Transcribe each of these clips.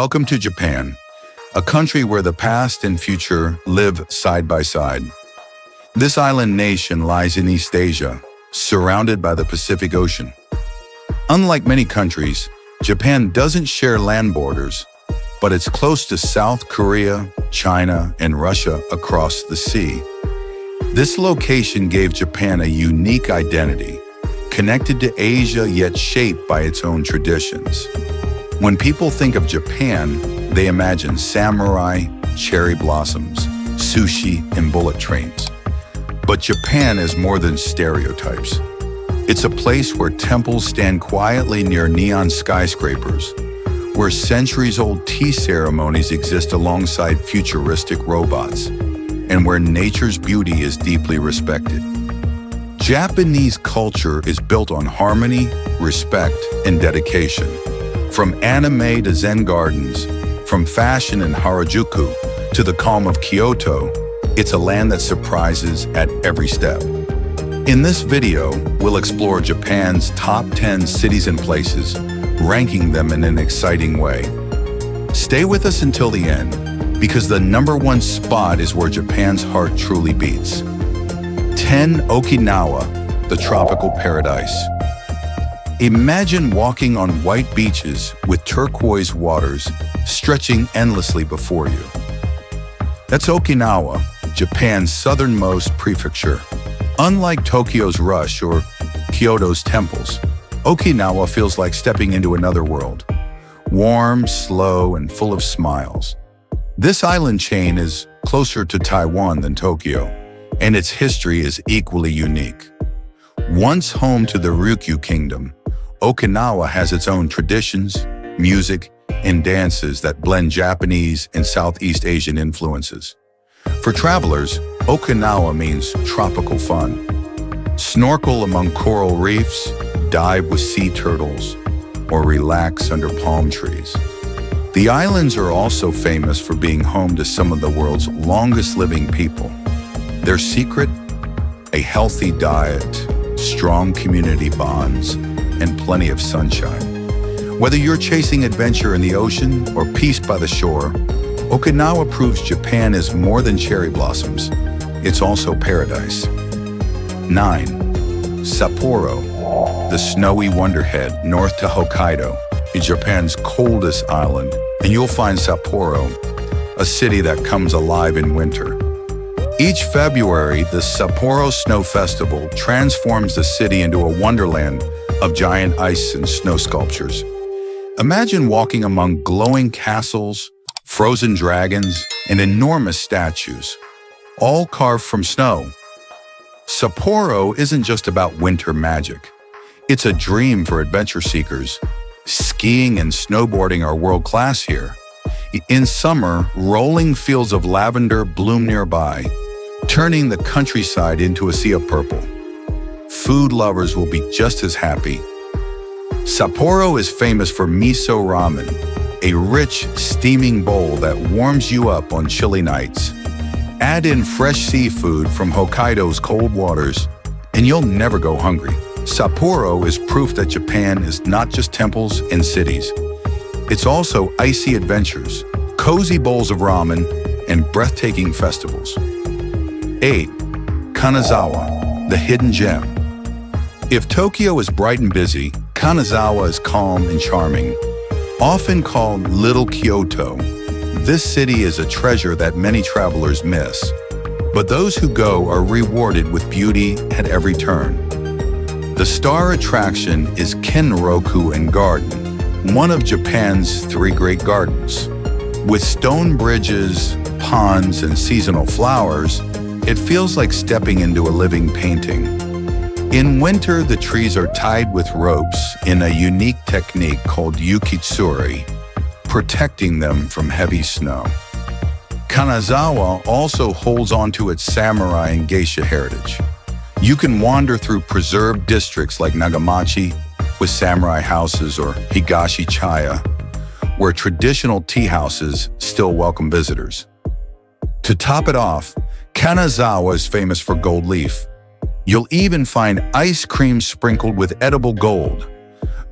Welcome to Japan, a country where the past and future live side by side. This island nation lies in East Asia, surrounded by the Pacific Ocean. Unlike many countries, Japan doesn't share land borders, but it's close to South Korea, China, and Russia across the sea. This location gave Japan a unique identity, connected to Asia yet shaped by its own traditions. When people think of Japan, they imagine samurai, cherry blossoms, sushi, and bullet trains. But Japan is more than stereotypes. It's a place where temples stand quietly near neon skyscrapers, where centuries-old tea ceremonies exist alongside futuristic robots, and where nature's beauty is deeply respected. Japanese culture is built on harmony, respect, and dedication. From anime to Zen gardens, from fashion in Harajuku to the calm of Kyoto, it's a land that surprises at every step. In this video, we'll explore Japan's top 10 cities and places, ranking them in an exciting way. Stay with us until the end, because the #1 spot is where Japan's heart truly beats. 10. Okinawa, the tropical paradise. Imagine walking on white beaches with turquoise waters stretching endlessly before you. That's Okinawa, Japan's southernmost prefecture. Unlike Tokyo's rush or Kyoto's temples, Okinawa feels like stepping into another world. Warm, slow, and full of smiles. This island chain is closer to Taiwan than Tokyo, and its history is equally unique. Once home to the Ryukyu Kingdom, Okinawa has its own traditions, music, and dances that blend Japanese and Southeast Asian influences. For travelers, Okinawa means tropical fun. Snorkel among coral reefs, dive with sea turtles, or relax under palm trees. The islands are also famous for being home to some of the world's longest living people. Their secret? A healthy diet, strong community bonds, and plenty of sunshine. Whether you're chasing adventure in the ocean or peace by the shore, Okinawa proves Japan is more than cherry blossoms. It's also paradise. 9. Sapporo, the snowy wonderhead north to Hokkaido, is Japan's coldest island, and you'll find Sapporo, a city that comes alive in winter. Each February, the Sapporo Snow Festival transforms the city into a wonderland of giant ice and snow sculptures. Imagine walking among glowing castles, frozen dragons, and enormous statues, all carved from snow. Sapporo isn't just about winter magic. It's a dream for adventure seekers. Skiing and snowboarding are world-class here. In summer, rolling fields of lavender bloom nearby, turning the countryside into a sea of purple. Food lovers will be just as happy. Sapporo is famous for miso ramen, a rich, steaming bowl that warms you up on chilly nights. Add in fresh seafood from Hokkaido's cold waters, and you'll never go hungry. Sapporo is proof that Japan is not just temples and cities. It's also icy adventures, cozy bowls of ramen, and breathtaking festivals. 8. Kanazawa, the hidden gem. If Tokyo is bright and busy, Kanazawa is calm and charming. Often called Little Kyoto, this city is a treasure that many travelers miss. But those who go are rewarded with beauty at every turn. The star attraction is Kenroku Garden, one of Japan's 3 great gardens. With stone bridges, ponds, and seasonal flowers, it feels like stepping into a living painting. In winter, the trees are tied with ropes in a unique technique called yukitsuri, protecting them from heavy snow. Kanazawa also holds onto its samurai and geisha heritage. You can wander through preserved districts like Nagamachi with samurai houses or Higashichaya, where traditional tea houses still welcome visitors. To top it off, Kanazawa is famous for gold leaf. You'll even find ice cream sprinkled with edible gold.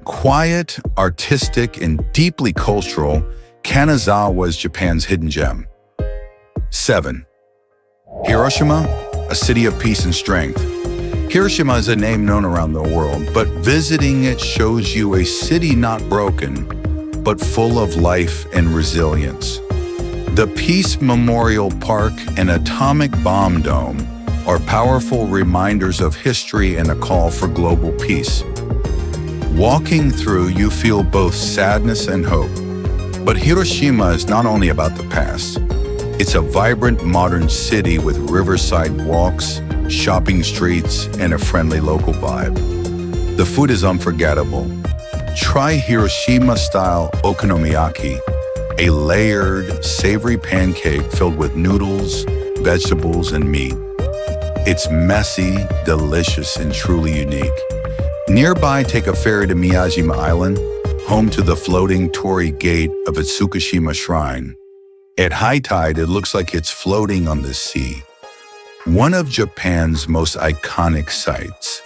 Quiet, artistic, and deeply cultural, Kanazawa is Japan's hidden gem. 7. Hiroshima, a city of peace and strength. Hiroshima is a name known around the world, but visiting it shows you a city not broken, but full of life and resilience. The Peace Memorial Park and Atomic Bomb Dome are powerful reminders of history and a call for global peace. Walking through, you feel both sadness and hope. But Hiroshima is not only about the past. It's a vibrant modern city with riverside walks, shopping streets, and a friendly local vibe. The food is unforgettable. Try Hiroshima-style okonomiyaki, a layered, savory pancake filled with noodles, vegetables, and meat. It's messy, delicious, and truly unique. Nearby, take a ferry to Miyajima Island, home to the floating torii gate of its Tsukushima shrine. At high tide, it looks like it's floating on the sea. One of Japan's most iconic sights.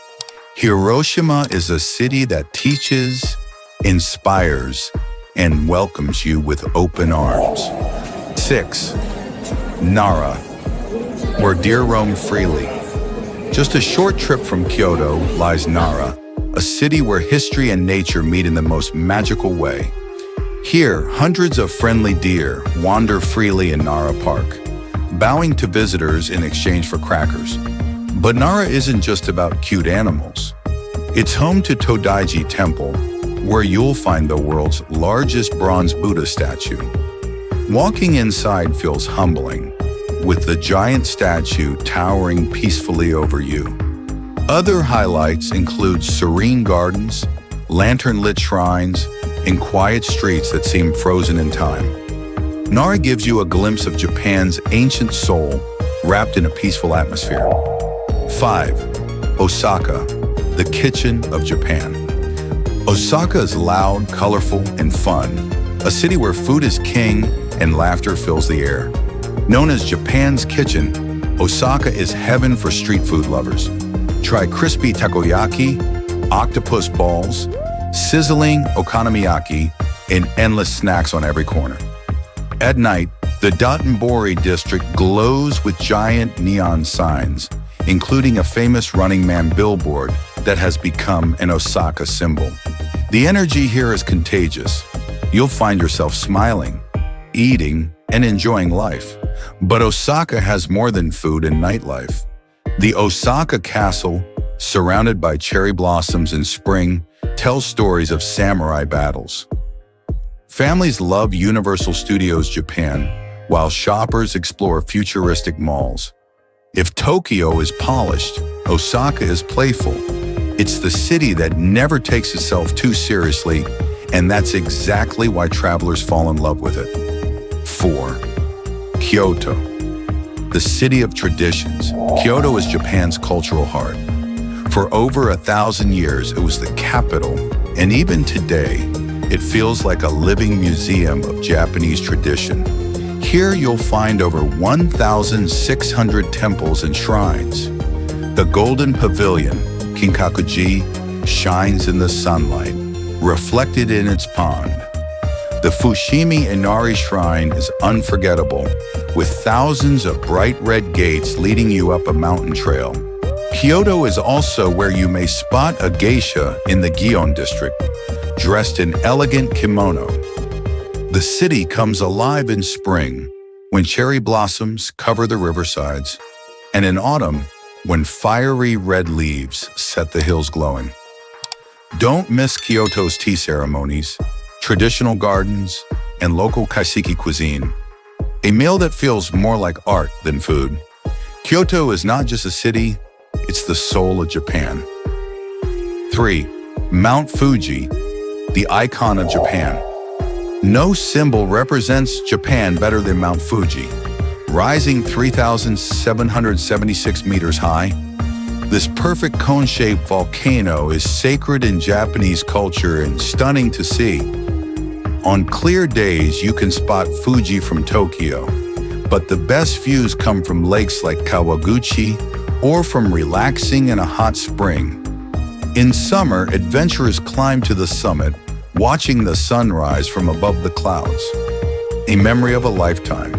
Hiroshima is a city that teaches, inspires, and welcomes you with open arms. 6. Nara, where deer roam freely. Just a short trip from Kyoto lies Nara, a city where history and nature meet in the most magical way. Here, hundreds of friendly deer wander freely in Nara Park, bowing to visitors in exchange for crackers. But Nara isn't just about cute animals. It's home to Todaiji Temple, where you'll find the world's largest bronze Buddha statue. Walking inside feels humbling, with the giant statue towering peacefully over you. Other highlights include serene gardens, lantern-lit shrines, and quiet streets that seem frozen in time. Nara gives you a glimpse of Japan's ancient soul wrapped in a peaceful atmosphere. 5. Osaka, the kitchen of Japan. Osaka is loud, colorful, and fun, a city where food is king and laughter fills the air. Known as Japan's kitchen, Osaka is heaven for street food lovers. Try crispy takoyaki, octopus balls, sizzling okonomiyaki, and endless snacks on every corner. At night, the Dotonbori district glows with giant neon signs, including a famous Running Man billboard that has become an Osaka symbol. The energy here is contagious. You'll find yourself smiling, eating, and enjoying life. But Osaka has more than food and nightlife. The Osaka Castle, surrounded by cherry blossoms in spring, tells stories of samurai battles. Families love Universal Studios Japan, while shoppers explore futuristic malls. If Tokyo is polished, Osaka is playful. It's the city that never takes itself too seriously, and that's exactly why travelers fall in love with it. 4. Kyoto, the city of traditions. Kyoto is Japan's cultural heart. For over 1,000 years, it was the capital, and even today, it feels like a living museum of Japanese tradition. Here you'll find over 1,600 temples and shrines. The Golden Pavilion, Kinkakuji, shines in the sunlight, reflected in its pond. The Fushimi Inari Shrine is unforgettable, with thousands of bright red gates leading you up a mountain trail. Kyoto is also where you may spot a geisha in the Gion district, dressed in elegant kimono. The city comes alive in spring, when cherry blossoms cover the riversides, and in autumn, when fiery red leaves set the hills glowing. Don't miss Kyoto's tea ceremonies, traditional gardens, and local kaiseki cuisine, a meal that feels more like art than food. Kyoto is not just a city, it's the soul of Japan. 3. Mount Fuji, the icon of Japan. No symbol represents Japan better than Mount Fuji, rising 3,776 meters high. This perfect cone-shaped volcano is sacred in Japanese culture and stunning to see. On clear days, you can spot Fuji from Tokyo, but the best views come from lakes like Kawaguchi or from relaxing in a hot spring. In summer, adventurers climb to the summit, watching the sunrise from above the clouds. a memory of a lifetime.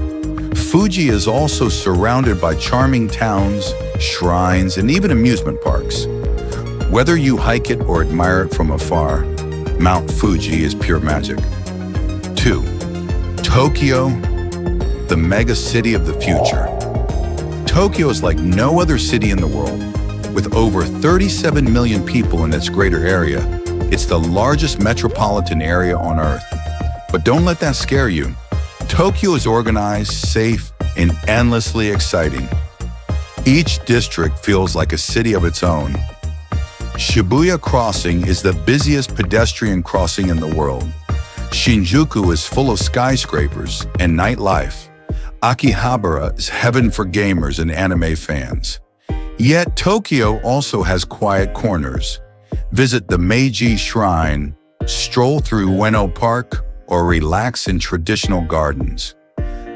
Fuji is also surrounded by charming towns, shrines, and even amusement parks. Whether you hike it or admire it from afar, Mount Fuji is pure magic. 2. Tokyo, the mega city of the future. Tokyo is like no other city in the world. With over 37 million people in its greater area, it's the largest metropolitan area on Earth. But don't let that scare you. Tokyo is organized, safe, and endlessly exciting. Each district feels like a city of its own. Shibuya Crossing is the busiest pedestrian crossing in the world. Shinjuku is full of skyscrapers and nightlife. Akihabara is heaven for gamers and anime fans. Yet Tokyo also has quiet corners. Visit the Meiji Shrine, stroll through Ueno Park, or relax in traditional gardens.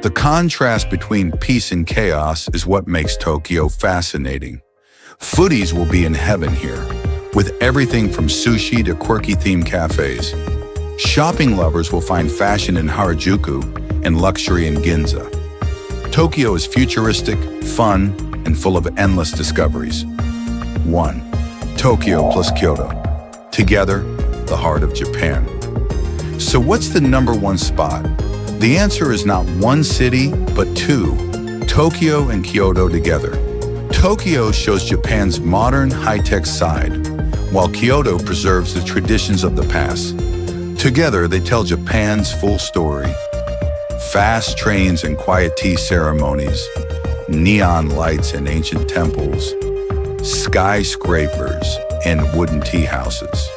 The contrast between peace and chaos is what makes Tokyo fascinating. Foodies will be in heaven here, with everything from sushi to quirky themed cafes. Shopping lovers will find fashion in Harajuku and luxury in Ginza. Tokyo is futuristic, fun, and full of endless discoveries. 1. Tokyo plus Kyoto. Together, the heart of Japan. So what's the number one spot? The answer is not one city, but two, Tokyo and Kyoto together. Tokyo shows Japan's modern, high-tech side, while Kyoto preserves the traditions of the past. Together, they tell Japan's full story. Fast trains and quiet tea ceremonies, neon lights and ancient temples, skyscrapers and wooden tea houses.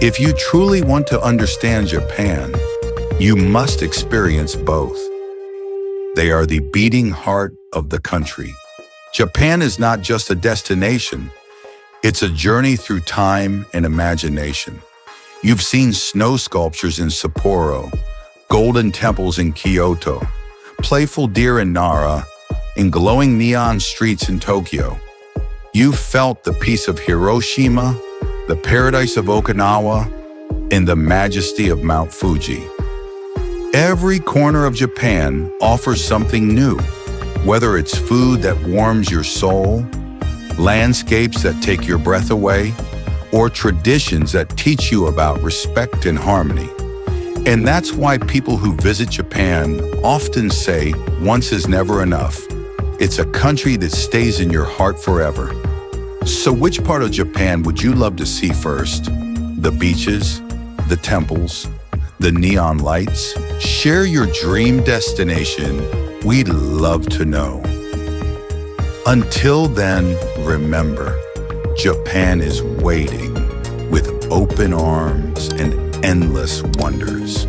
If you truly want to understand Japan, you must experience both. They are the beating heart of the country. Japan is not just a destination, it's a journey through time and imagination. You've seen snow sculptures in Sapporo, golden temples in Kyoto, playful deer in Nara, and glowing neon streets in Tokyo. You've felt the peace of Hiroshima, the paradise of Okinawa, and the majesty of Mount Fuji. Every corner of Japan offers something new, whether it's food that warms your soul, landscapes that take your breath away, or traditions that teach you about respect and harmony. And that's why people who visit Japan often say once is never enough. It's a country that stays in your heart forever. So which part of Japan would you love to see first? The beaches, the temples, the neon lights? Share your dream destination. We'd love to know. Until then, remember, Japan is waiting with open arms and endless wonders.